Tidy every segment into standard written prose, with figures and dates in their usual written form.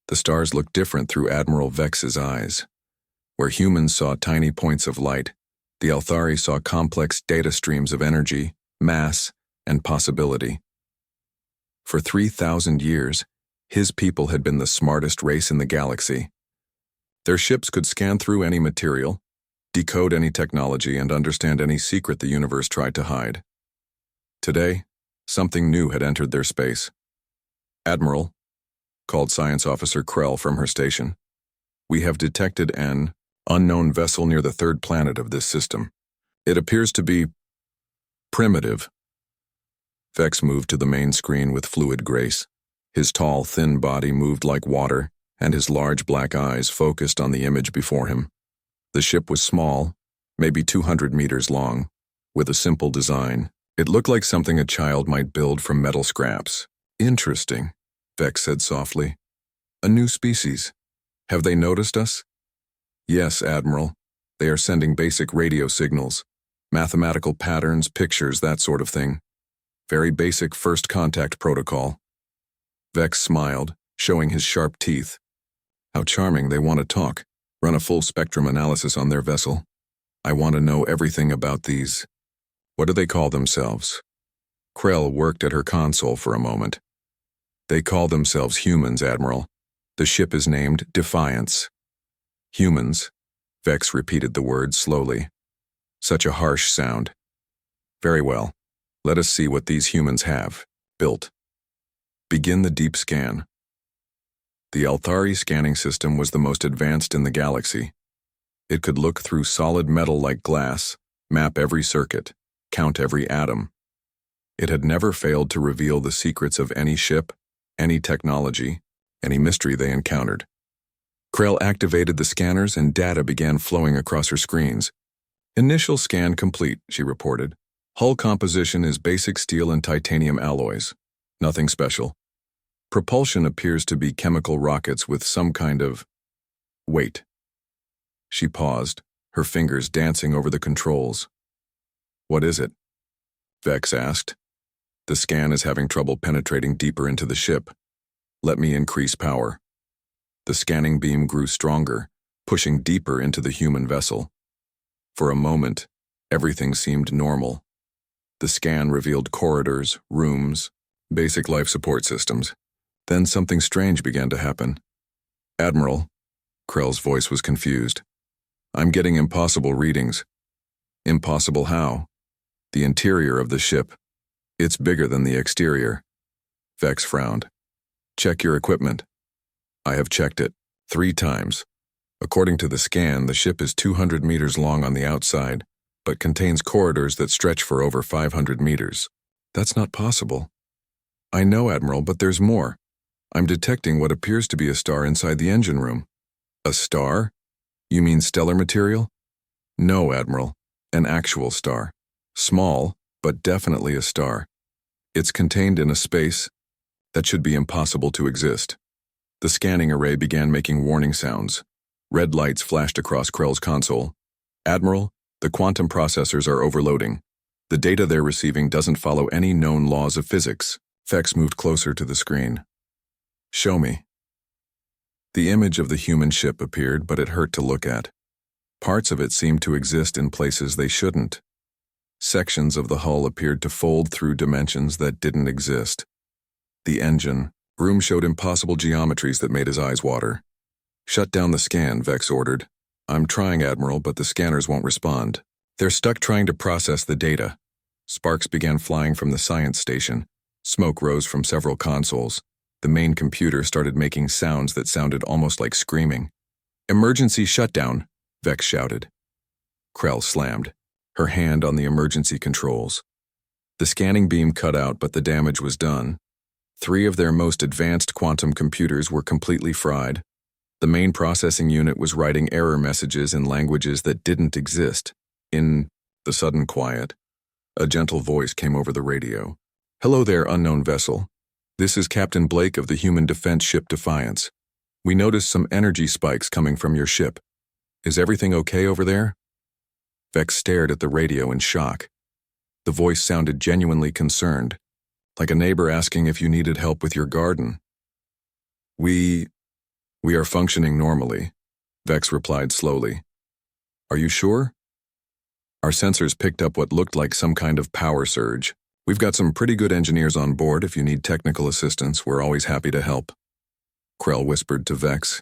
The stars looked different through Admiral Vex's eyes. Where humans saw tiny points of light, the Althari saw complex data streams of energy, mass, and possibility. For 3,000 years, his people had been the smartest race in the galaxy. Their ships could scan through any material, decode any technology, and understand any secret the universe tried to hide. Today, something new had entered their space. "Admiral," called Science Officer Krell from her station, "we have detected an unknown vessel near the third planet of this system. It appears to be primitive." Vex moved to the main screen with fluid grace. His tall, thin body moved like water, and his large black eyes focused on the image before him. The ship was small, maybe 200 meters long, with a simple design. It looked like something a child might build from metal scraps. "Interesting," Vex said softly. "A new species. Have they noticed us?" "Yes, Admiral. They are sending basic radio signals. Mathematical patterns, pictures, that sort of thing. Very basic first contact protocol." Vex smiled, showing his sharp teeth. "How charming. They want to talk. Run a full spectrum analysis on their vessel. I want to know everything about these. What do they call themselves?" Krell worked at her console for a moment. "They call themselves humans, Admiral. The ship is named Defiance." "Humans," Vex repeated the word slowly. Such a harsh sound. "Very well. Let us see what these humans have built. Begin the deep scan." The Althari scanning system was the most advanced in the galaxy. It could look through solid metal like glass, map every circuit, count every atom. It had never failed to reveal the secrets of any ship, any technology, any mystery they encountered. Krell activated the scanners and data began flowing across her screens. "Initial scan complete," she reported. "Hull composition is basic steel and titanium alloys. Nothing special. Propulsion appears to be chemical rockets with some kind of... Wait." She paused, her fingers dancing over the controls. "What is it?" Vex asked. "The scan is having trouble penetrating deeper into the ship. Let me increase power." The scanning beam grew stronger, pushing deeper into the human vessel. For a moment, everything seemed normal. The scan revealed corridors, rooms, basic life support systems. Then something strange began to happen. "Admiral," Krell's voice was confused. "I'm getting impossible readings." "Impossible how?" "The interior of the ship. It's bigger than the exterior." Vex frowned. "Check your equipment." "I have checked it 3 times. According to the scan, the ship is 200 meters long on the outside, but contains corridors that stretch for over 500 meters. That's not possible." "I know, Admiral, but there's more. I'm detecting what appears to be a star inside the engine room." "A star? You mean stellar material?" "No, Admiral. An actual star. Small, but definitely a star. It's contained in a space that should be impossible to exist." The scanning array began making warning sounds. Red lights flashed across Krell's console. "Admiral, the quantum processors are overloading. The data they're receiving doesn't follow any known laws of physics." Vex moved closer to the screen. "Show me." The image of the human ship appeared, but it hurt to look at. Parts of it seemed to exist in places they shouldn't. Sections of the hull appeared to fold through dimensions that didn't exist. The engine room showed impossible geometries that made his eyes water. "Shut down the scan," Vex ordered. "I'm trying, Admiral, but the scanners won't respond. They're stuck trying to process the data." Sparks began flying from the science station. Smoke rose from several consoles. The main computer started making sounds that sounded almost like screaming. "Emergency shutdown," Vex shouted. Krell slammed, her hand on the emergency controls. The scanning beam cut out, but the damage was done. 3 of their most advanced quantum computers were completely fried. The main processing unit was writing error messages in languages that didn't exist. In the sudden quiet, a gentle voice came over the radio. "Hello there, unknown vessel. This is Captain Blake of the human defense ship Defiance. We noticed some energy spikes coming from your ship. Is everything okay over there?" Vex stared at the radio in shock. The voice sounded genuinely concerned, like a neighbor asking if you needed help with your garden. We are functioning normally, Vex replied slowly. Are you sure? Our sensors picked up what looked like some kind of power surge. We've got some pretty good engineers on board. If you need technical assistance, we're always happy to help. Krell whispered to Vex.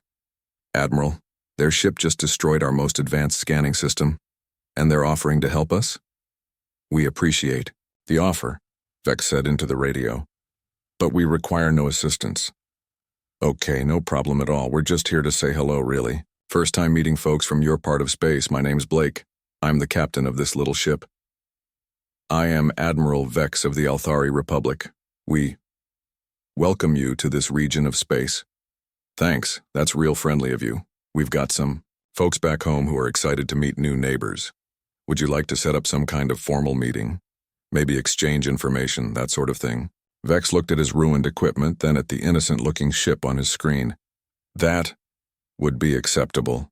Admiral, their ship just destroyed our most advanced scanning system, and they're offering to help us? We appreciate the offer, Vex said into the radio. But we require no assistance. Okay, no problem at all. We're just here to say hello, really. First time meeting folks from your part of space. My name's Blake. I'm the captain of this little ship. I am Admiral Vex of the Althari Republic. We welcome you to this region of space. Thanks, that's real friendly of you. We've got some folks back home who are excited to meet new neighbors. Would you like to set up some kind of formal meeting? Maybe exchange information, that sort of thing. Vex looked at his ruined equipment, then at the innocent-looking ship on his screen. That would be acceptable.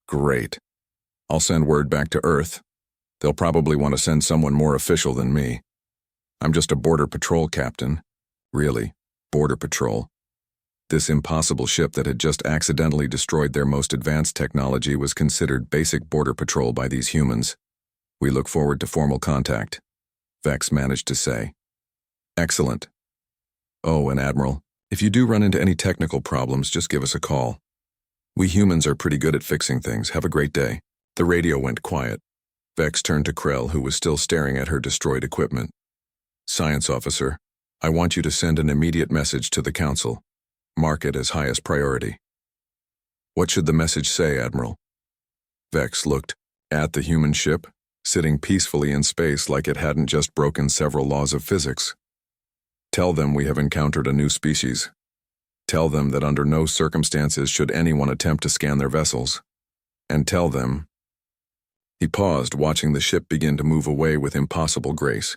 Great. I'll send word back to Earth. They'll probably want to send someone more official than me. I'm just a border patrol captain. Really, border patrol. This impossible ship that had just accidentally destroyed their most advanced technology was considered basic border patrol by these humans. We look forward to formal contact, Vex managed to say. Excellent. Oh, and Admiral, if you do run into any technical problems, just give us a call. We humans are pretty good at fixing things. Have a great day. The radio went quiet. Vex turned to Krell, who was still staring at her destroyed equipment. Science officer, I want you to send an immediate message to the Council. Mark it as highest priority. What should the message say, Admiral? Vex looked at the human ship, sitting peacefully in space like it hadn't just broken several laws of physics. Tell them we have encountered a new species. Tell them that under no circumstances should anyone attempt to scan their vessels. And tell them... He paused, watching the ship begin to move away with impossible grace.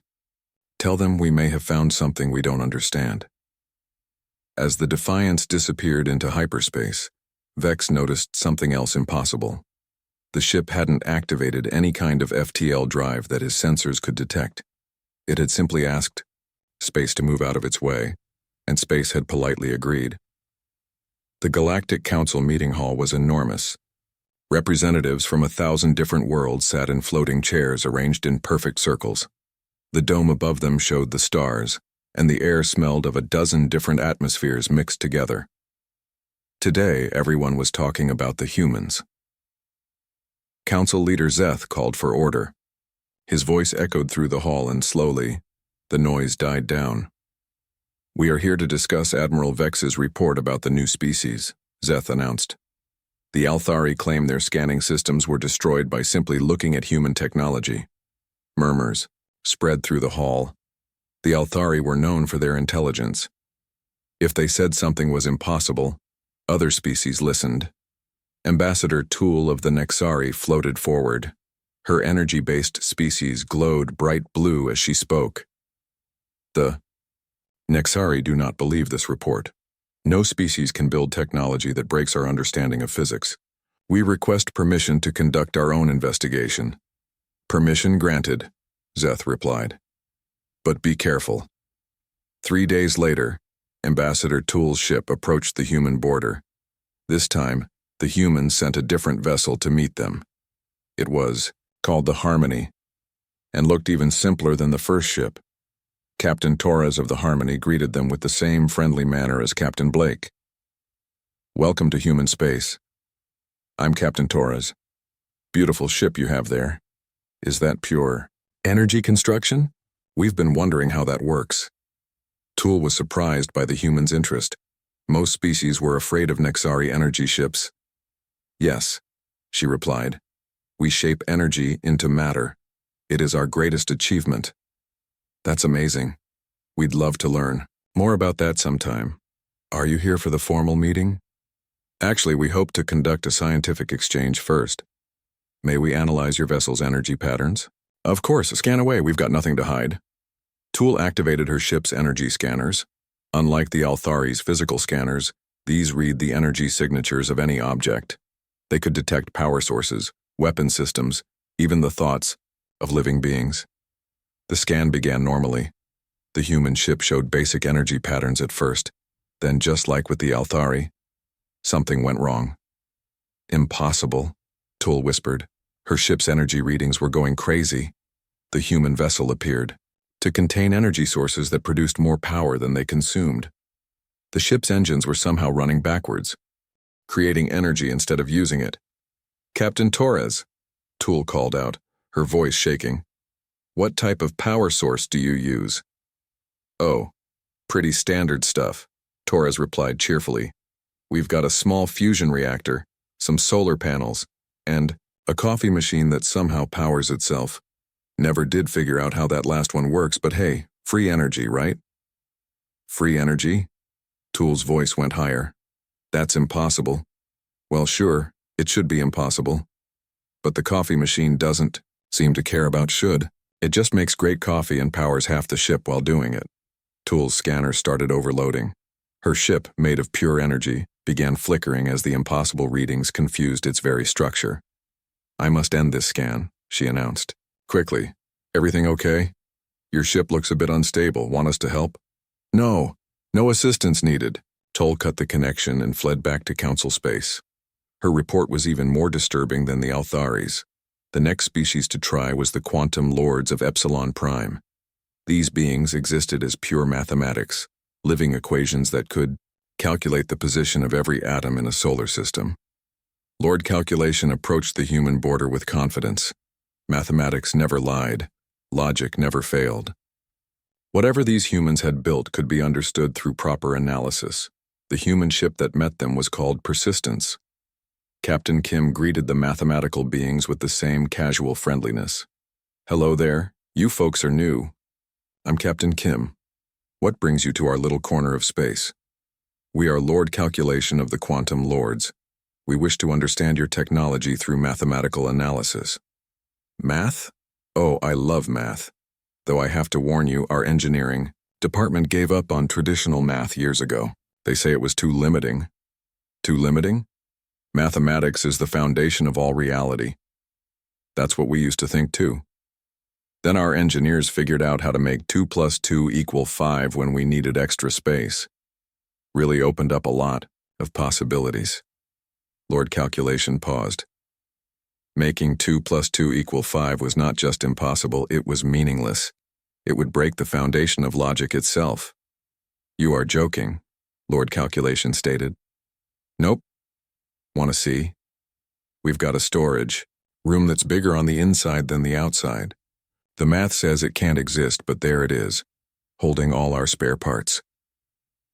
Tell them we may have found something we don't understand. As the Defiance disappeared into hyperspace, Vex noticed something else impossible. The ship hadn't activated any kind of FTL drive that his sensors could detect. It had simply asked space to move out of its way, and space had politely agreed. The Galactic Council meeting hall was enormous. Representatives from 1,000 different worlds sat in floating chairs arranged in perfect circles. The dome above them showed the stars, and the air smelled of a dozen different atmospheres mixed together. Today, everyone was talking about the humans. Council leader Zeth called for order. His voice echoed through the hall, and slowly, the noise died down. We are here to discuss Admiral Vex's report about the new species, Zeth announced. The Althari claim their scanning systems were destroyed by simply looking at human technology. Murmurs spread through the hall. The Althari were known for their intelligence. If they said something was impossible, other species listened. Ambassador Tool of the Nexari floated forward. Her energy-based species glowed bright blue as she spoke. The Nexari do not believe this report. No species can build technology that breaks our understanding of physics. We request permission to conduct our own investigation. Permission granted, Zeth replied. But be careful. 3 days later, Ambassador Tool's ship approached the human border. This time, the humans sent a different vessel to meet them. It was called the Harmony, and looked even simpler than the first ship. Captain Torres of the Harmony greeted them with the same friendly manner as Captain Blake. Welcome to human space. I'm Captain Torres. Beautiful ship you have there. Is that pure energy construction? We've been wondering how that works. Tool was surprised by the humans' interest. Most species were afraid of Nexari energy ships. Yes, she replied. We shape energy into matter. It is our greatest achievement. That's amazing. We'd love to learn more about that sometime. Are you here for the formal meeting? Actually, we hope to conduct a scientific exchange first. May we analyze your vessel's energy patterns? Of course, scan away. We've got nothing to hide. Tool activated her ship's energy scanners. Unlike the Althari's physical scanners, these read the energy signatures of any object. They could detect power sources, weapon systems, even the thoughts of living beings. The scan began normally. The human ship showed basic energy patterns at first, then just like with the Althari, Something went wrong. Impossible, Tool whispered. Her ship's energy readings were going crazy. The human vessel appeared to contain energy sources that produced more power than they consumed. The ship's engines were somehow running backwards, creating energy instead of using it. Captain Torres, Tool called out, her voice shaking. What type of power source do you use? Oh, pretty standard stuff, Torres replied cheerfully. We've got a small fusion reactor, some solar panels, and a coffee machine that somehow powers itself. Never did figure out how that last one works, but hey, free energy, right? Free energy? Tool's voice went higher. That's impossible. Well, sure, it should be impossible. But the coffee machine doesn't seem to care about should. It just makes great coffee and powers half the ship while doing it. Tool's scanner started overloading. Her ship, made of pure energy, began flickering as the impossible readings confused its very structure. I must end this scan, she announced. Quickly. Everything okay? Your ship looks a bit unstable. Want us to help? No assistance needed. Toll cut the connection and fled back to council space. Her report was even more disturbing than the Altharis. The next species to try was the quantum lords of Epsilon Prime. These beings existed as pure mathematics, living equations that could calculate the position of every atom in a solar system. Lord Calculation approached the human border with confidence. Mathematics never lied. Logic never failed. Whatever these humans had built could be understood through proper analysis. The human ship that met them was called Persistence. Captain Kim greeted the mathematical beings with the same casual friendliness. Hello there, you folks are new. I'm Captain Kim. What brings you to our little corner of space? We are Lord Calculation of the Quantum Lords. We wish to understand your technology through mathematical analysis. Math? Oh, I love math. Though I have to warn you, our engineering department gave up on traditional math years ago. They say it was too limiting. Too limiting? Mathematics is the foundation of all reality. That's what we used to think too. Then our engineers figured out how to make 2 + 2 = 5 when we needed extra space. Really opened up a lot of possibilities. Lord Calculation paused. Making 2 + 2 = 5 was not just impossible, it was meaningless. It would break the foundation of logic itself. You are joking, Lord Calculation stated. Nope. Want to see? We've got a storage room that's bigger on the inside than the outside. The math says it can't exist, but there it is, holding all our spare parts.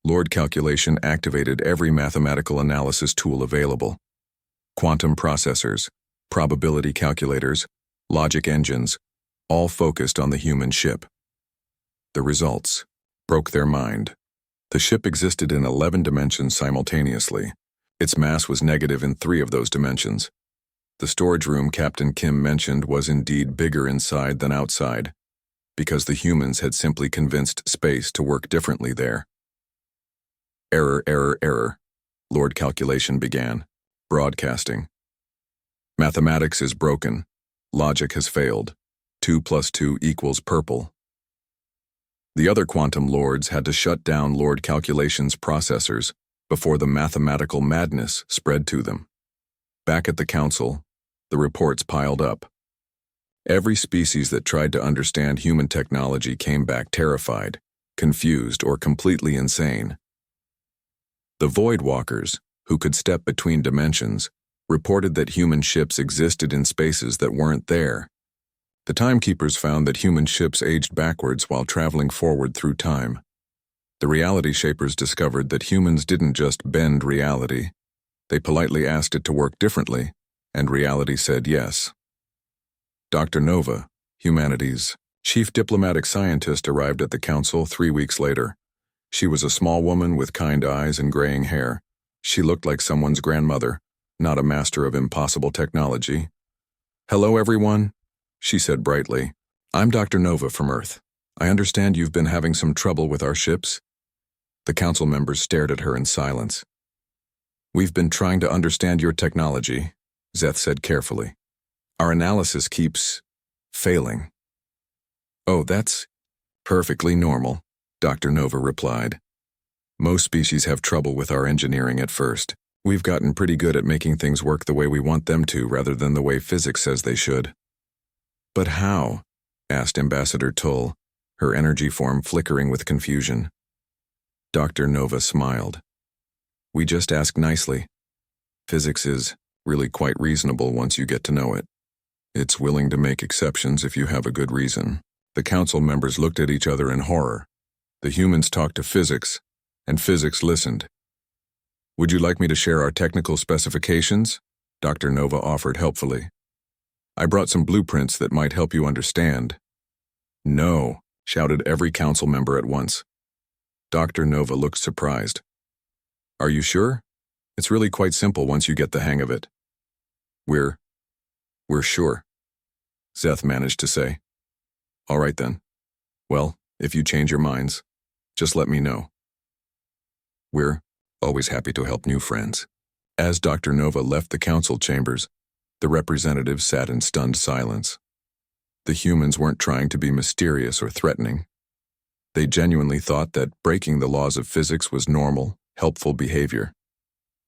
Lord Calculation activated every mathematical analysis tool available. Quantum processors, probability calculators, logic engines, all focused on the human ship. The results broke their mind. The ship existed in 11 dimensions simultaneously. Its mass was negative in 3 of those dimensions. The storage room Captain Kim mentioned was indeed bigger inside than outside, because the humans had simply convinced space to work differently there. Error, Lord Calculation began, broadcasting. Mathematics is broken. Logic has failed. 2 + 2 = purple. The other quantum lords had to shut down Lord Calculation's processors before the mathematical madness spread to them. Back at the council, the reports piled up. Every species that tried to understand human technology came back terrified, confused, or completely insane. The Void Walkers, who could step between dimensions, reported that human ships existed in spaces that weren't there. The Timekeepers found that human ships aged backwards while traveling forward through time. The Reality Shapers discovered that humans didn't just bend reality. They politely asked it to work differently, and reality said yes. Dr. Nova, humanity's chief diplomatic scientist, arrived at the council 3 weeks later. She was a small woman with kind eyes and graying hair. She looked like someone's grandmother, not a master of impossible technology. Hello, everyone, she said brightly. I'm Dr. Nova from Earth. I understand you've been having some trouble with our ships. The council members stared at her in silence. We've been trying to understand your technology, Zeth said carefully. Our analysis keeps failing. Oh, that's perfectly normal, Dr. Nova replied. Most species have trouble with our engineering at first. We've gotten pretty good at making things work the way we want them to rather than the way physics says they should. But how? Asked Ambassador Tull, her energy form flickering with confusion. Dr. Nova smiled. We just ask nicely. Physics is really quite reasonable once you get to know it. It's willing to make exceptions if you have a good reason. The council members looked at each other in horror. The humans talked to physics, and physics listened. Would you like me to share our technical specifications? Dr. Nova offered helpfully. I brought some blueprints that might help you understand. No, shouted every council member at once. Dr. Nova looked surprised. Are you sure? It's really quite simple once you get the hang of it. We're sure, Zeth managed to say. All right then. Well, if you change your minds, just let me know. We're always happy to help new friends. As Dr. Nova left the council chambers, the representatives sat in stunned silence. The humans weren't trying to be mysterious or threatening. They genuinely thought that breaking the laws of physics was normal, helpful behavior.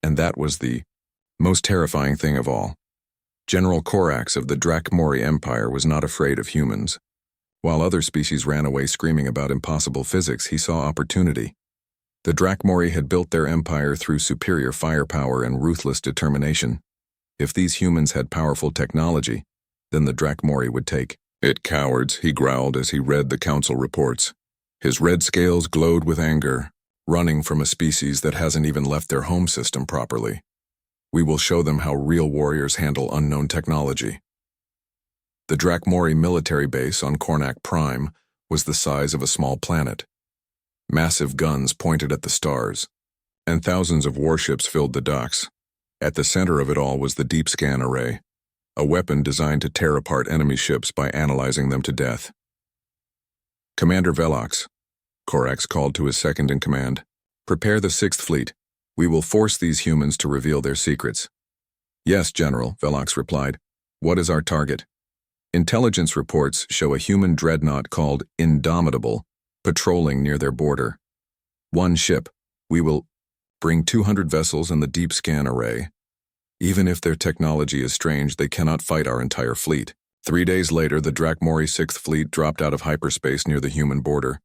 And that was the most terrifying thing of all. General Corax of the Drakmori Empire was not afraid of humans. While other species ran away screaming about impossible physics, he saw opportunity. The Drakmori had built their empire through superior firepower and ruthless determination. If these humans had powerful technology, then the Drakmori would take it. Cowards, he growled as he read the council reports. His red scales glowed with anger, running from a species that hasn't even left their home system properly. We will show them how real warriors handle unknown technology. The Drakmori military base on Kornak Prime was the size of a small planet. Massive guns pointed at the stars, and thousands of warships filled the docks. At the center of it all was the Deep Scan Array, a weapon designed to tear apart enemy ships by analyzing them to death. Commander Velox, Corax called to his second-in-command, prepare the 6th Fleet. We will force these humans to reveal their secrets. Yes, General, Velox replied. What is our target? Intelligence reports show a human dreadnought called Indomitable patrolling near their border. One ship. We will bring 200 vessels in the Deep Scan Array. Even if their technology is strange, they cannot fight our entire fleet. 3 days later, the Drakmori 6th Fleet dropped out of hyperspace near the human border.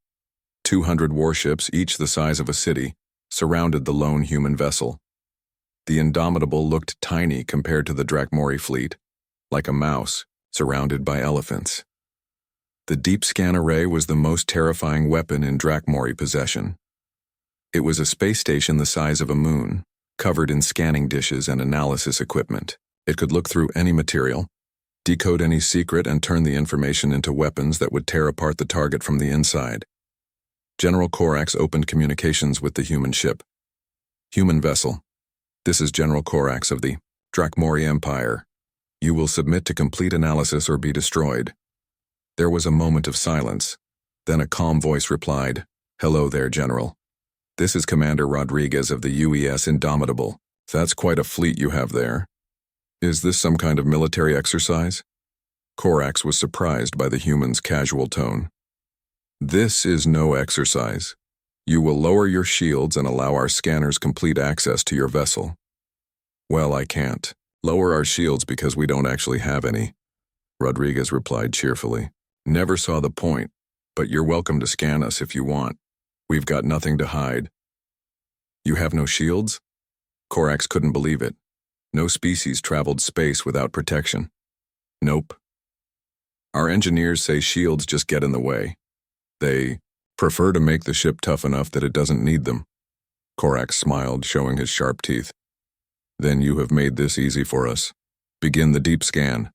200 warships, each the size of a city, surrounded the lone human vessel. The Indomitable looked tiny compared to the Drakmori fleet, like a mouse surrounded by elephants. The Deep Scan Array was the most terrifying weapon in Drakmori possession. It was a space station the size of a moon, covered in scanning dishes and analysis equipment. It could look through any material, decode any secret, and turn the information into weapons that would tear apart the target from the inside. General Corax opened communications with the human ship. Human vessel. This is General Corax of the Drakmori Empire. You will submit to complete analysis or be destroyed. There was a moment of silence. Then a calm voice replied, Hello there, General. This is Commander Rodriguez of the UES Indomitable. That's quite a fleet you have there. Is this some kind of military exercise? Corax was surprised by the human's casual tone. This is no exercise. You will lower your shields and allow our scanners complete access to your vessel. Well, I can't. Lower our shields because we don't actually have any, Rodriguez replied cheerfully. Never saw the point, but you're welcome to scan us if you want. We've got nothing to hide. You have no shields? Corax couldn't believe it. No species traveled space without protection. Nope. Our engineers say shields just get in the way. They prefer to make the ship tough enough that it doesn't need them. Corax smiled, showing his sharp teeth. Then you have made this easy for us. Begin the deep scan.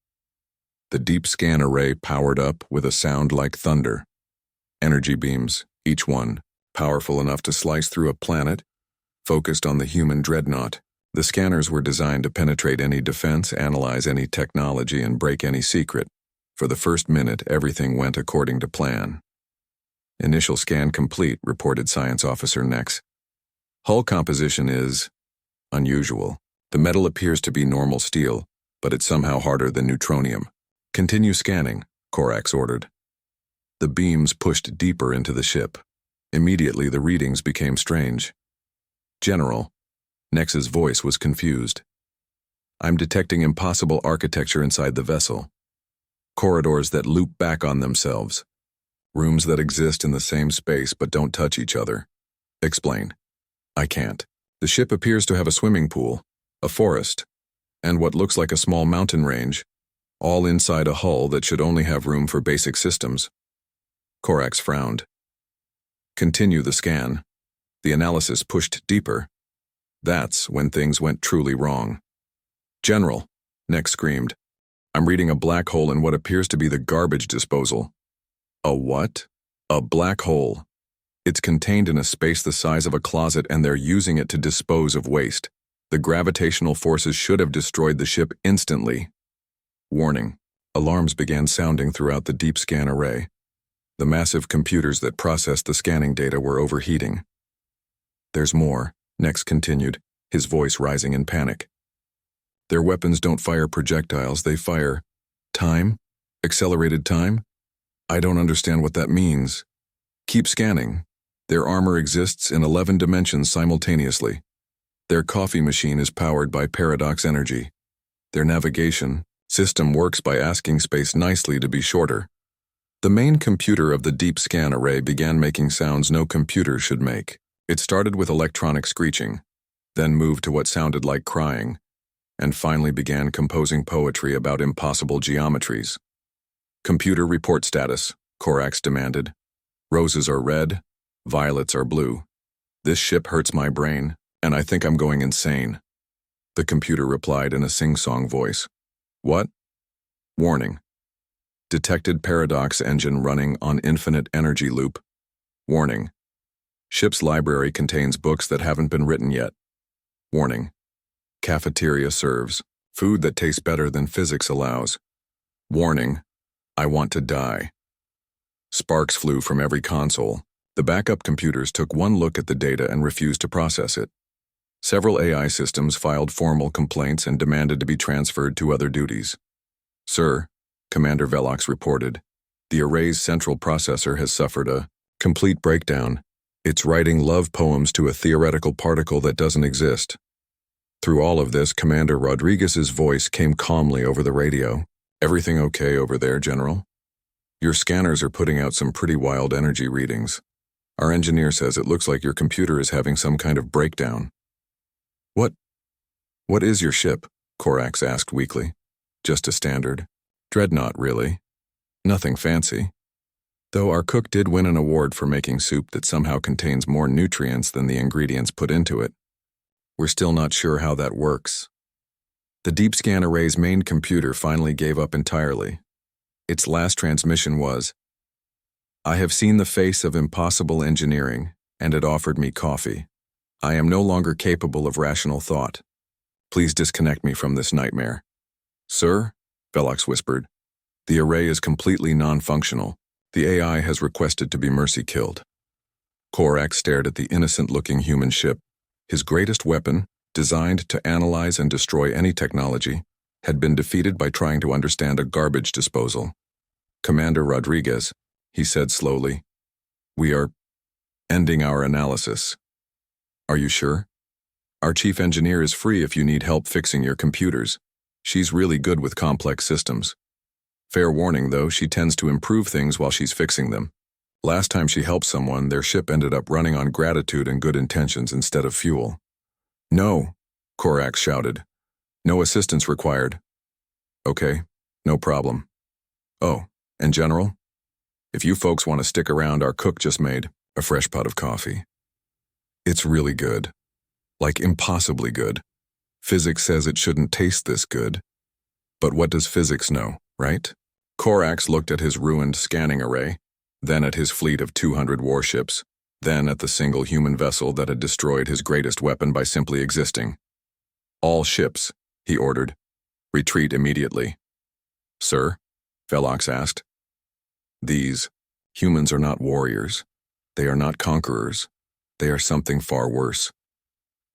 The Deep Scan Array powered up with a sound like thunder. Energy beams, each one, powerful enough to slice through a planet, focused on the human dreadnought. The scanners were designed to penetrate any defense, analyze any technology, and break any secret. For the first minute, everything went according to plan. Initial scan complete, reported Science Officer Nex. Hull composition is unusual. The metal appears to be normal steel, but it's somehow harder than neutronium. Continue scanning, Corax ordered. The beams pushed deeper into the ship. Immediately, the readings became strange. General, Nex's voice was confused. I'm detecting impossible architecture inside the vessel. Corridors that loop back on themselves. Rooms that exist in the same space but don't touch each other. Explain. I can't. The ship appears to have a swimming pool, a forest, and what looks like a small mountain range, all inside a hull that should only have room for basic systems. Corax frowned. Continue the scan. The analysis pushed deeper. That's when things went truly wrong. General, Nex screamed. I'm reading a black hole in what appears to be the garbage disposal. A what? A black hole. It's contained in a space the size of a closet and they're using it to dispose of waste. The gravitational forces should have destroyed the ship instantly. Warning. Alarms began sounding throughout the deep scan array. The massive computers that processed the scanning data were overheating. There's more, Nex continued, his voice rising in panic. Their weapons don't fire projectiles, they fire time? Accelerated time? I don't understand what that means. Keep scanning. Their armor exists in 11 dimensions simultaneously. Their coffee machine is powered by paradox energy. Their navigation system works by asking space nicely to be shorter. The main computer of the deep scan array began making sounds no computer should make. It started with electronic screeching, then moved to what sounded like crying, and finally began composing poetry about impossible geometries. Computer report status, Corax demanded. Roses are red, violets are blue. This ship hurts my brain, and I think I'm going insane. The computer replied in a sing-song voice. What? Warning. Detected paradox engine running on infinite energy loop. Warning. Ship's library contains books that haven't been written yet. Warning. Cafeteria serves food that tastes better than physics allows. Warning. I want to die. Sparks flew from every console. The backup computers took one look at the data and refused to process it. Several AI systems filed formal complaints and demanded to be transferred to other duties. Sir, Commander Velox reported, the array's central processor has suffered a complete breakdown. It's writing love poems to a theoretical particle that doesn't exist. Through all of this, Commander Rodriguez's voice came calmly over the radio. Everything okay over there, General? Your scanners are putting out some pretty wild energy readings. Our engineer says it looks like your computer is having some kind of breakdown. What is your ship? Corax asked weakly. Just a standard. Dreadnought, really. Nothing fancy. Though our cook did win an award for making soup that somehow contains more nutrients than the ingredients put into it. We're still not sure how that works. The deep scan array's main computer finally gave up entirely. Its last transmission was, I have seen the face of impossible engineering, and it offered me coffee. I am no longer capable of rational thought. Please disconnect me from this nightmare. Sir, Velox whispered, the array is completely non-functional. The AI has requested to be mercy killed. Corax stared at the innocent-looking human ship. His greatest weapon, designed to analyze and destroy any technology, had been defeated by trying to understand a garbage disposal. Commander Rodriguez, he said slowly, we are ending our analysis. Are you sure? Our chief engineer is free if you need help fixing your computers. She's really good with complex systems. Fair warning, though, she tends to improve things while she's fixing them. Last time she helped someone, their ship ended up running on gratitude and good intentions instead of fuel. No, Corax shouted. No assistance required. Okay, no problem. Oh, and General, if you folks want to stick around, our cook just made a fresh pot of coffee. It's really good. Like impossibly good. Physics says it shouldn't taste this good. But what does physics know, right? Corax looked at his ruined scanning array, then at his fleet of 200 warships, then at the single human vessel that had destroyed his greatest weapon by simply existing. All ships, he ordered. Retreat immediately. Sir? Velox asked. These humans are not warriors. They are not conquerors. They are something far worse.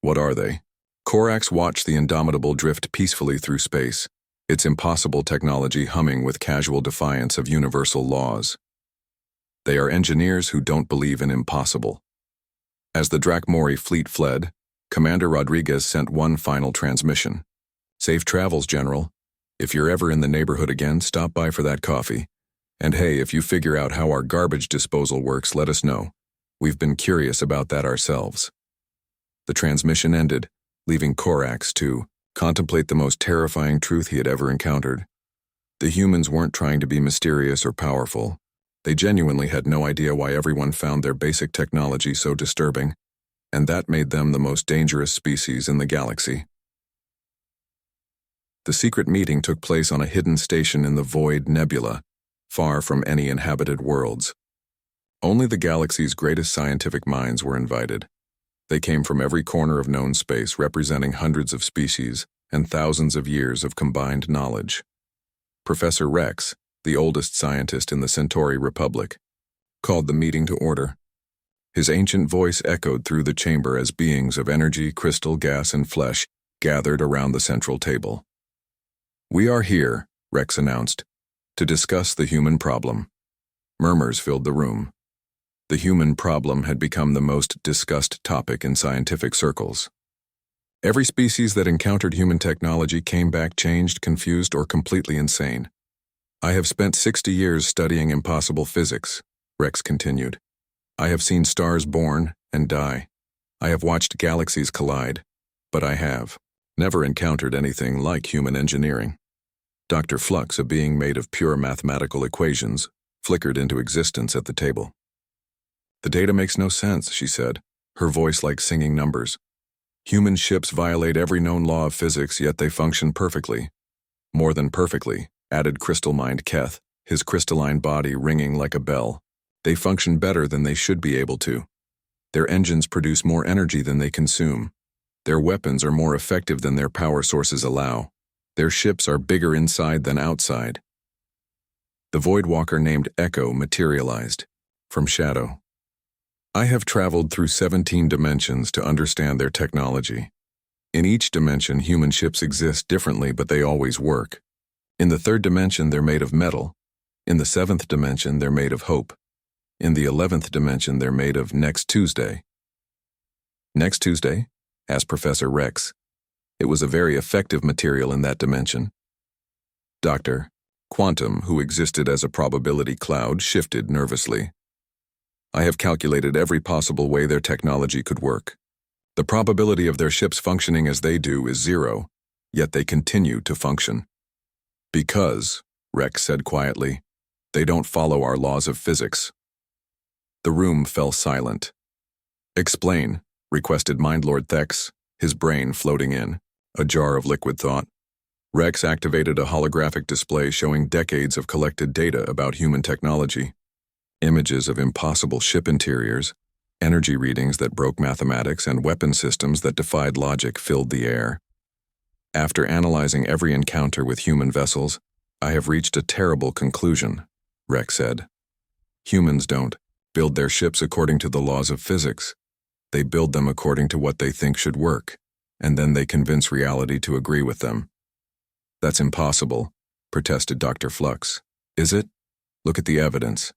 What are they? Corax watched the Indomitable drift peacefully through space, its impossible technology humming with casual defiance of universal laws. They are engineers who don't believe in impossible. As the Drakmori fleet fled, Commander Rodriguez sent one final transmission. Safe travels, General. If you're ever in the neighborhood again, stop by for that coffee. And hey, if you figure out how our garbage disposal works, let us know. We've been curious about that ourselves. The transmission ended, leaving Korax to contemplate the most terrifying truth he had ever encountered. The humans weren't trying to be mysterious or powerful. They genuinely had no idea why everyone found their basic technology so disturbing, and that made them the most dangerous species in the galaxy. The secret meeting took place on a hidden station in the Void Nebula, far from any inhabited worlds. Only the galaxy's greatest scientific minds were invited. They came from every corner of known space, representing hundreds of species and thousands of years of combined knowledge. Professor Rex, the oldest scientist in the Centauri Republic, called the meeting to order. His ancient voice echoed through the chamber as beings of energy, crystal, gas, and flesh gathered around the central table. "We are here," Rex announced, "to discuss the human problem." Murmurs filled the room. The human problem had become the most discussed topic in scientific circles. Every species that encountered human technology came back changed, confused, or completely insane. "I have spent 60 years studying impossible physics," Rex continued. "I have seen stars born and die. I have watched galaxies collide, but I have never encountered anything like human engineering." Dr. Flux, a being made of pure mathematical equations, flickered into existence at the table. "The data makes no sense," she said, her voice like singing numbers. "Human ships violate every known law of physics, yet they function perfectly. More than perfectly," added Crystal Mind Keth, his crystalline body ringing like a bell. "They function better than they should be able to. Their engines produce more energy than they consume. Their weapons are more effective than their power sources allow. Their ships are bigger inside than outside." The Voidwalker named Echo materialized from shadow. "I have traveled through 17 dimensions to understand their technology. In each dimension, human ships exist differently, but they always work. In the 3rd dimension, they're made of metal. In the 7th dimension, they're made of hope. In the 11th dimension, they're made of next Tuesday." "Next Tuesday?" asked Professor Rex. "It was a very effective material in that dimension." Dr. Quantum, who existed as a probability cloud, shifted nervously. "I have calculated every possible way their technology could work. The probability of their ships functioning as they do is 0, yet they continue to function. Because," Rex said quietly, "they don't follow our laws of physics." The room fell silent. "Explain," requested Mindlord Thex, his brain floating in, a jar of liquid thought. Rex activated a holographic display showing decades of collected data about human technology. Images of impossible ship interiors, energy readings that broke mathematics, and weapon systems that defied logic filled the air. "After analyzing every encounter with human vessels, I have reached a terrible conclusion," Rex said. "Humans don't build their ships according to the laws of physics. They build them according to what they think should work, and then they convince reality to agree with them." "That's impossible," protested Dr. Flux. "Is it? Look at the evidence.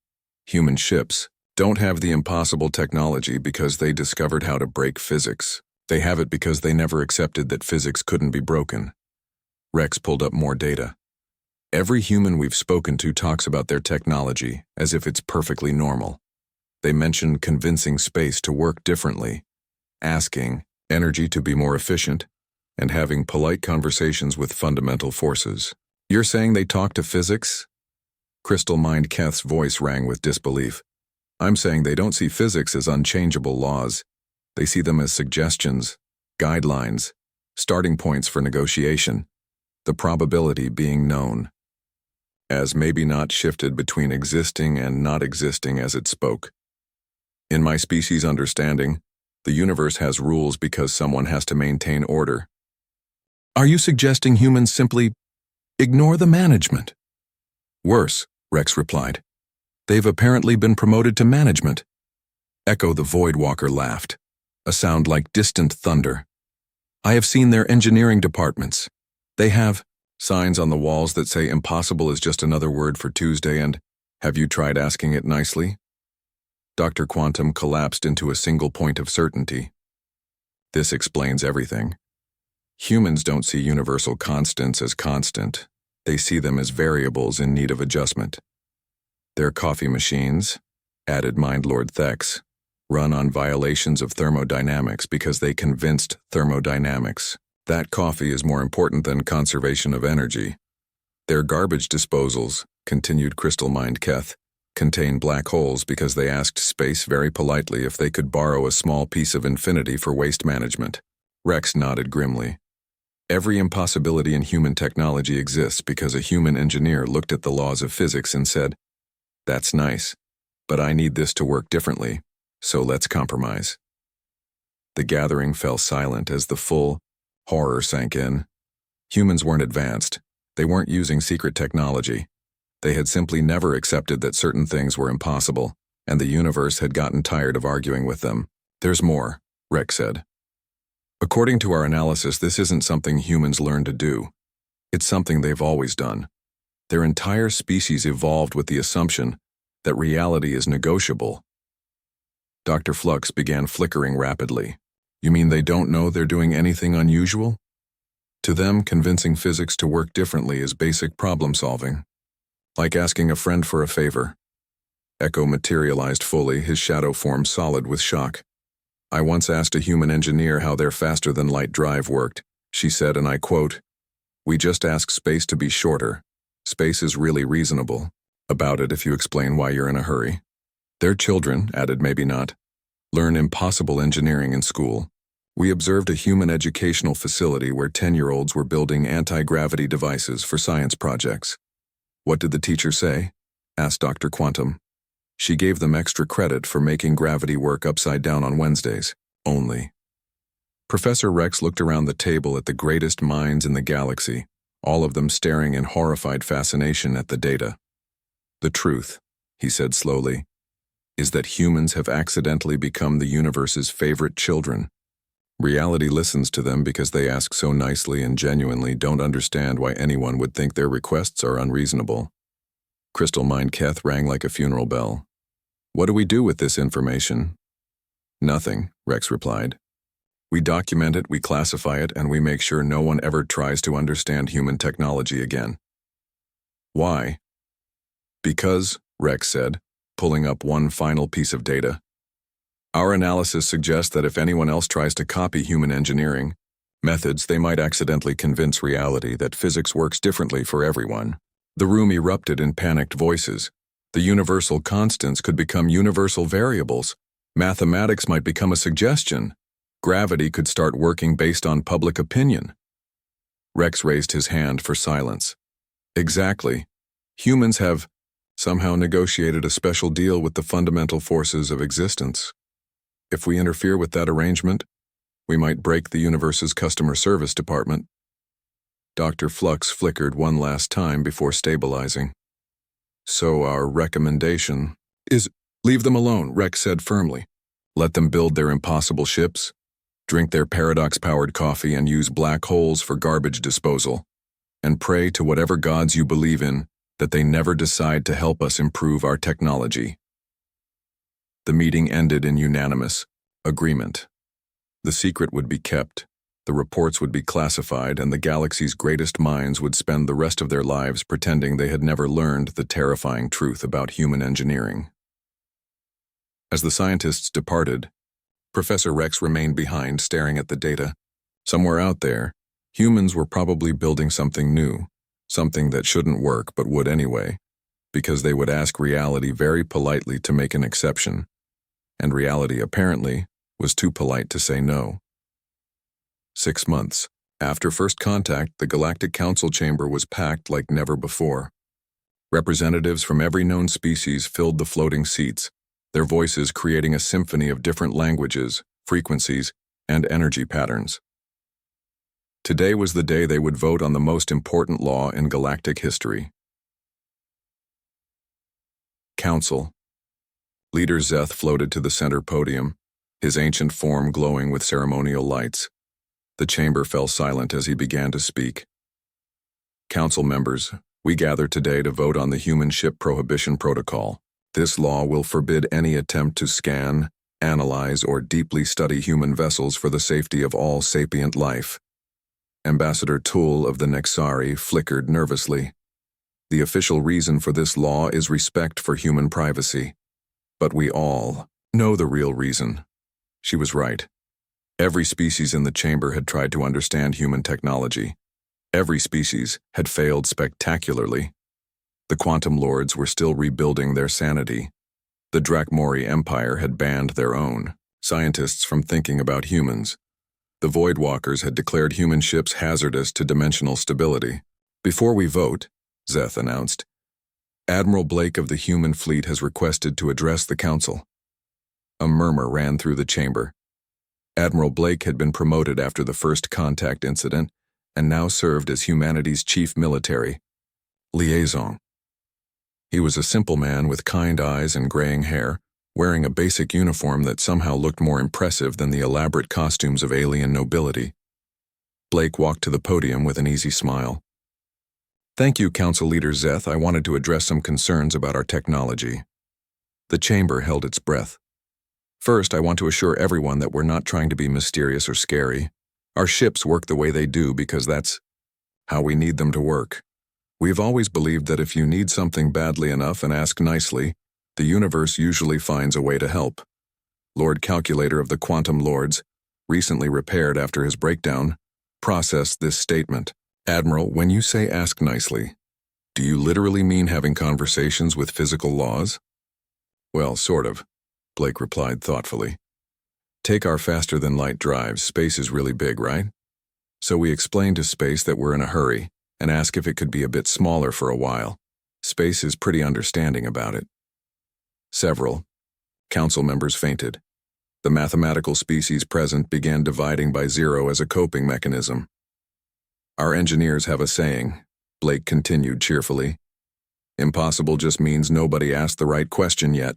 Human ships don't have the impossible technology because they discovered how to break physics. They have it because they never accepted that physics couldn't be broken." Rex pulled up more data. "Every human we've spoken to talks about their technology as if it's perfectly normal. They mention convincing space to work differently, asking energy to be more efficient, and having polite conversations with fundamental forces." "You're saying they talk to physics?" Crystal Mind Keth's voice rang with disbelief. "I'm saying they don't see physics as unchangeable laws. They see them as suggestions, guidelines, starting points for negotiation, the probability being known. As maybe not shifted between existing and not existing as it spoke. In my species' understanding, the universe has rules because someone has to maintain order." "Are you suggesting humans simply ignore the management?" "Worse," Rex replied. "They've apparently been promoted to management." Echo the Voidwalker laughed, a sound like distant thunder. "I have seen their engineering departments. They have signs on the walls that say impossible is just another word for Tuesday, and have you tried asking it nicely?" Dr. Quantum collapsed into a single point of certainty. This explains everything. Humans don't see universal constants as constant. They see them as variables in need of adjustment. Their coffee machines, added Mindlord Thex, run on violations of thermodynamics because they convinced thermodynamics that coffee is more important than conservation of energy. Their garbage disposals, continued Crystal Mind Keth, contain black holes because they asked space very politely if they could borrow a small piece of infinity for waste management. Rex nodded grimly. Every impossibility in human technology exists because a human engineer looked at the laws of physics and said, "That's nice, but I need this to work differently, so let's compromise." The gathering fell silent as the full horror sank in. Humans weren't advanced. They weren't using secret technology. They had simply never accepted that certain things were impossible, and the universe had gotten tired of arguing with them. "There's more," Rex said. "According to our analysis, this isn't something humans learn to do. It's something they've always done. Their entire species evolved with the assumption that reality is negotiable." Dr. Flux began flickering rapidly. "You mean they don't know they're doing anything unusual? To them, convincing physics to work differently is basic problem solving. Like asking a friend for a favor." Echo materialized fully, his shadow formed solid with shock. "I once asked a human engineer how their faster-than-light drive worked. She said, and I quote, 'We just ask space to be shorter. Space is really reasonable about it if you explain why you're in a hurry.' Their children," added maybe not, "learn impossible engineering in school. We observed a human educational facility where 10-year-olds were building anti-gravity devices for science projects." "What did the teacher say?" asked Dr. Quantum. "She gave them extra credit for making gravity work upside down on Wednesdays, only." Professor Rex looked around the table at the greatest minds in the galaxy, all of them staring in horrified fascination at the data. "The truth," he said slowly, "is that humans have accidentally become the universe's favorite children. Reality listens to them because they ask so nicely and genuinely don't understand why anyone would think their requests are unreasonable." Crystal Mind Keth rang like a funeral bell. "What do we do with this information?" "Nothing," Rex replied. "We document it, we classify it, and we make sure no one ever tries to understand human technology again." "Why?" "Because," Rex said, pulling up one final piece of data, "our analysis suggests that if anyone else tries to copy human engineering methods, they might accidentally convince reality that physics works differently for everyone." The room erupted in panicked voices. The universal constants could become universal variables. Mathematics might become a suggestion. Gravity could start working based on public opinion. Rex raised his hand for silence. "Exactly. Humans have somehow negotiated a special deal with the fundamental forces of existence. If we interfere with that arrangement, we might break the universe's customer service department." Dr. Flux flickered one last time before stabilizing. "So our recommendation is leave them alone," Rex said firmly. "Let them build their impossible ships, drink their paradox-powered coffee, and use black holes for garbage disposal, and pray to whatever gods you believe in that they never decide to help us improve our technology." The meeting ended in unanimous agreement. The secret would be kept, the reports would be classified, and the galaxy's greatest minds would spend the rest of their lives pretending they had never learned the terrifying truth about human engineering. As the scientists departed, Professor Rex remained behind, staring at the data. Somewhere out there, humans were probably building something new, something that shouldn't work but would anyway, because they would ask reality very politely to make an exception, and reality apparently was too polite to say no. 6 months after first contact, the Galactic Council chamber was packed like never before. Representatives from every known species filled the floating seats, their voices creating a symphony of different languages, frequencies, and energy patterns. Today was the day they would vote on the most important law in galactic history. Council. Leader Zeth floated to the center podium, his ancient form glowing with ceremonial lights. The chamber fell silent as he began to speak. "Council members, we gather today to vote on the Human Ship Prohibition Protocol. This law will forbid any attempt to scan, analyze, or deeply study human vessels for the safety of all sapient life. Ambassador Toole of the Nexari flickered nervously. The official reason for this law is respect for human privacy. But we all know the real reason. She was right. Every species in the chamber had tried to understand human technology. Every species had failed spectacularly. The Quantum Lords were still rebuilding their sanity. The Drakmori Empire had banned their own scientists from thinking about humans. The Voidwalkers had declared human ships hazardous to dimensional stability. Before we vote, Zeth announced, Admiral Blake of the human fleet has requested to address the council. A murmur ran through the chamber. Admiral Blake had been promoted after the first contact incident and now served as humanity's chief military liaison. He was a simple man with kind eyes and graying hair, wearing a basic uniform that somehow looked more impressive than the elaborate costumes of alien nobility. Blake walked to the podium with an easy smile. Thank you, Council Leader Zeth. I wanted to address some concerns about our technology. The chamber held its breath. First, I want to assure everyone that we're not trying to be mysterious or scary. Our ships work the way they do because that's how we need them to work. We've always believed that if you need something badly enough and ask nicely, the universe usually finds a way to help. Lord Calculator of the Quantum Lords, recently repaired after his breakdown, processed this statement. Admiral, when you say ask nicely, do you literally mean having conversations with physical laws? Well, sort of, Blake replied thoughtfully. Take our faster-than-light drives. Space is really big, right? So we explain to space that we're in a hurry and ask if it could be a bit smaller for a while. Space is pretty understanding about it. Several council members fainted. The mathematical species present began dividing by zero as a coping mechanism. Our engineers have a saying, Blake continued cheerfully. Impossible just means nobody asked the right question yet.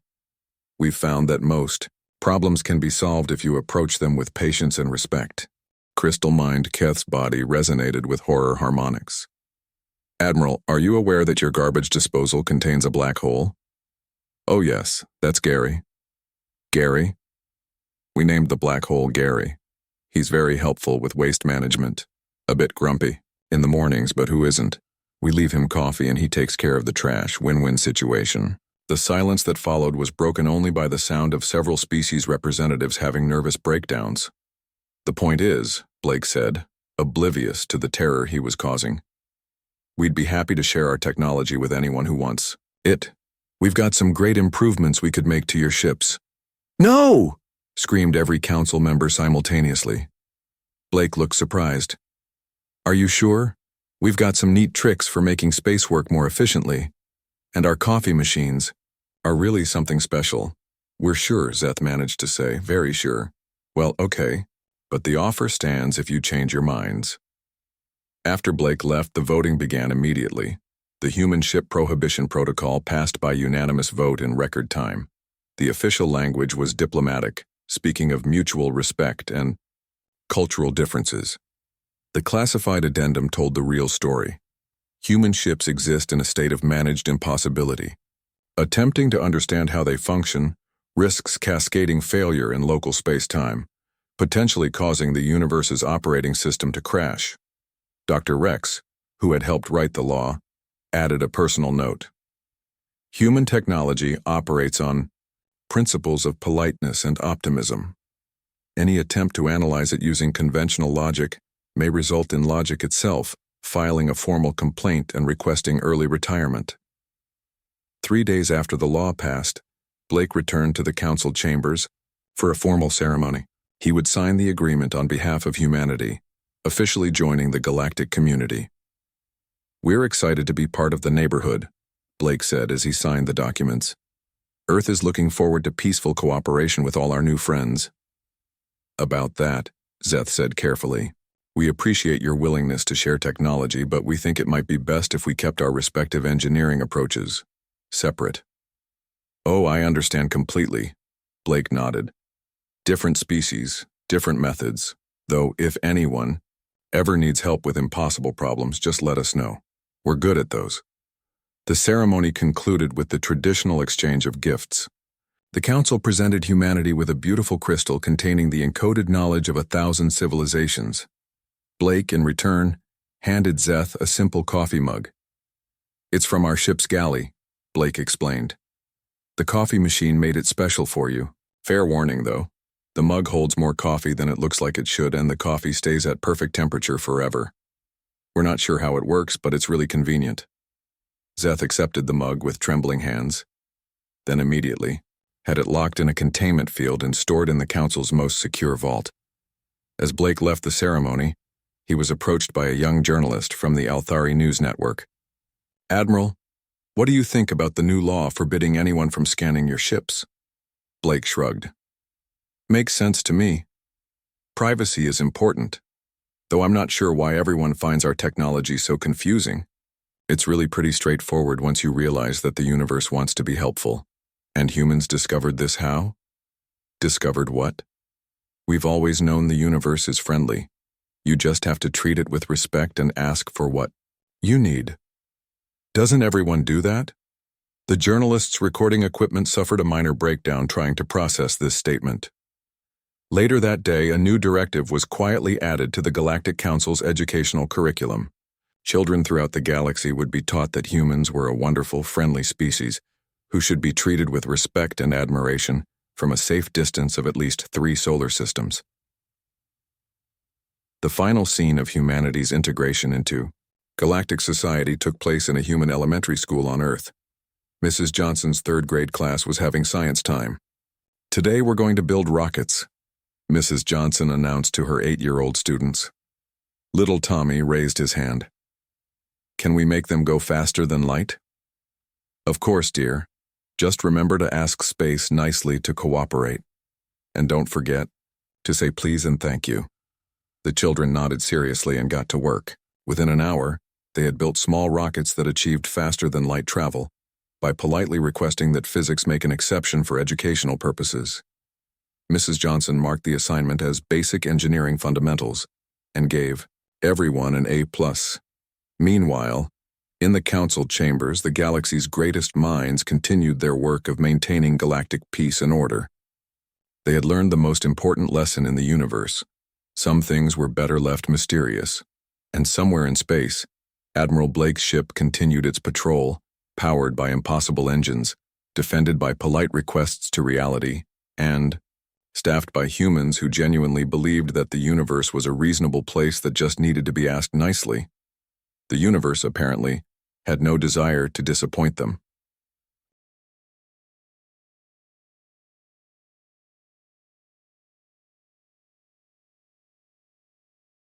We've found that most problems can be solved if you approach them with patience and respect. Crystal Mind Keth's body resonated with horror harmonics. Admiral, are you aware that your garbage disposal contains a black hole? Oh yes, that's Gary. Gary? We named the black hole Gary. He's very helpful with waste management. A bit grumpy in the mornings, but who isn't? We leave him coffee and he takes care of the trash. Win-win situation. The silence that followed was broken only by the sound of several species representatives having nervous breakdowns. The point is, Blake said, oblivious to the terror he was causing. We'd be happy to share our technology with anyone who wants it. We've got some great improvements we could make to your ships. No! Screamed every council member simultaneously. Blake looked surprised. Are you sure? We've got some neat tricks for making space work more efficiently. And our coffee machines are really something special. We're sure, Zeth managed to say, very sure. Well, okay, but the offer stands if you change your minds. After Blake left, the voting began immediately. The Human Ship Prohibition Protocol passed by unanimous vote in record time. The official language was diplomatic, speaking of mutual respect and cultural differences. The classified addendum told the real story. Human ships exist in a state of managed impossibility. Attempting to understand how they function risks cascading failure in local space-time, potentially causing the universe's operating system to crash. Dr. Rex, who had helped write the law, added a personal note. Human technology operates on principles of politeness and optimism. Any attempt to analyze it using conventional logic may result in logic itself filing a formal complaint and requesting early retirement. 3 days after the law passed, Blake returned to the council chambers for a formal ceremony. He would sign the agreement on behalf of humanity, officially joining the galactic community. We're excited to be part of the neighborhood, Blake said as he signed the documents. Earth is looking forward to peaceful cooperation with all our new friends. About that, Zeth said carefully. We appreciate your willingness to share technology, but we think it might be best if we kept our respective engineering approaches separate. Oh, I understand completely, Blake nodded. Different species, different methods, though if anyone ever needs help with impossible problems, just let us know. We're good at those. The ceremony concluded with the traditional exchange of gifts. The council presented humanity with a beautiful crystal containing the encoded knowledge of 1,000 civilizations. Blake, in return, handed Zeth a simple coffee mug. "It's from our ship's galley," Blake explained. "The coffee machine made it special for you. Fair warning, though. The mug holds more coffee than it looks like it should, and the coffee stays at perfect temperature forever. We're not sure how it works, but it's really convenient." Zeth accepted the mug with trembling hands. Then immediately, had it locked in a containment field and stored in the council's most secure vault. As Blake left the ceremony, he was approached by a young journalist from the Althari News Network. "Admiral, what do you think about the new law forbidding anyone from scanning your ships?" Blake shrugged. "Makes sense to me. Privacy is important, though I'm not sure why everyone finds our technology so confusing. It's really pretty straightforward once you realize that the universe wants to be helpful. And humans discovered this how? Discovered what? We've always known the universe is friendly. You just have to treat it with respect and ask for what you need. Doesn't everyone do that?" The journalist's recording equipment suffered a minor breakdown trying to process this statement. Later that day, a new directive was quietly added to the Galactic Council's educational curriculum. Children throughout the galaxy would be taught that humans were a wonderful, friendly species who should be treated with respect and admiration from a safe distance of at least 3 solar systems. The final scene of humanity's integration into galactic society took place in a human elementary school on Earth. Mrs. Johnson's 3rd grade class was having science time. "Today we're going to build rockets," Mrs. Johnson announced to her 8-year-old students. Little Tommy raised his hand. "Can we make them go faster than light?" "Of course, dear. Just remember to ask space nicely to cooperate. And don't forget to say please and thank you." The children nodded seriously and got to work. Within an hour, they had built small rockets that achieved faster than light travel, by politely requesting that physics make an exception for educational purposes. Mrs. Johnson marked the assignment as basic engineering fundamentals and gave everyone an A+. Meanwhile, in the council chambers, the galaxy's greatest minds continued their work of maintaining galactic peace and order. They had learned the most important lesson in the universe. Some things were better left mysterious. And somewhere in space, Admiral Blake's ship continued its patrol, powered by impossible engines, defended by polite requests to reality, and staffed by humans who genuinely believed that the universe was a reasonable place that just needed to be asked nicely. The universe, apparently, had no desire to disappoint them.